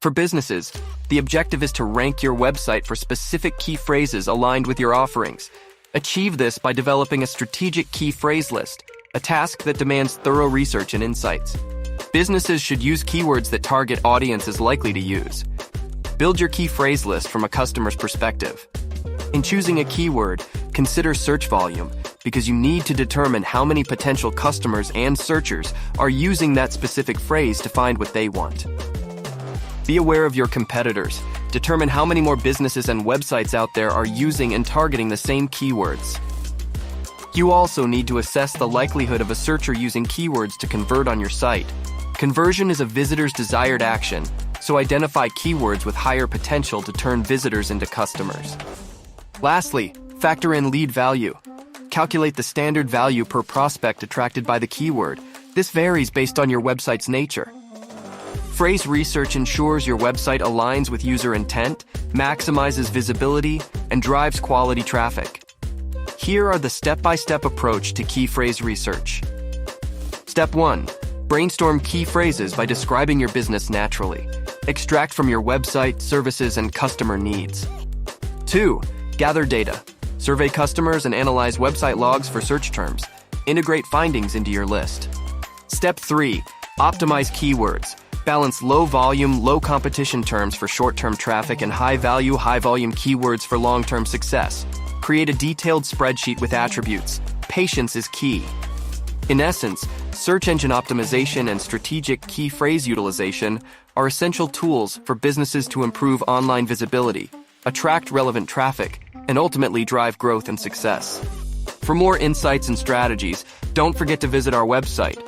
For businesses, the objective is to rank your website for specific key phrases aligned with your offerings. Achieve this by developing a strategic key phrase list, a task that demands thorough research and insights. Businesses should use keywords that target audiences likely to use. Build your key phrase list from a customer's perspective. In choosing a keyword, consider search volume, because you need to determine how many potential customers and searchers are using that specific phrase to find what they want. Be aware of your competitors. Determine how many more businesses and websites out there are using and targeting the same keywords. You also need to assess the likelihood of a searcher using keywords to convert on your site. Conversion is a visitor's desired action, so identify keywords with higher potential to turn visitors into customers. Lastly, factor in lead value. Calculate the standard value per prospect attracted by the keyword. This varies based on your website's nature. Phrase research ensures your website aligns with user intent, maximizes visibility, and drives quality traffic. Here are the step-by-step approach to key phrase research. Step 1. Brainstorm key phrases by describing your business naturally. Extract from your website, services, and customer needs. 2. Gather data. Survey customers and analyze website logs for search terms. Integrate findings into your list. Step 3. Optimize keywords. Balance low-volume, low-competition terms for short-term traffic and high-value, high-volume keywords for long-term success. Create a detailed spreadsheet with attributes. Patience is key. In essence, search engine optimization and strategic key phrase utilization are essential tools for businesses to improve online visibility, attract relevant traffic, and ultimately drive growth and success. For more insights and strategies, don't forget to visit our website,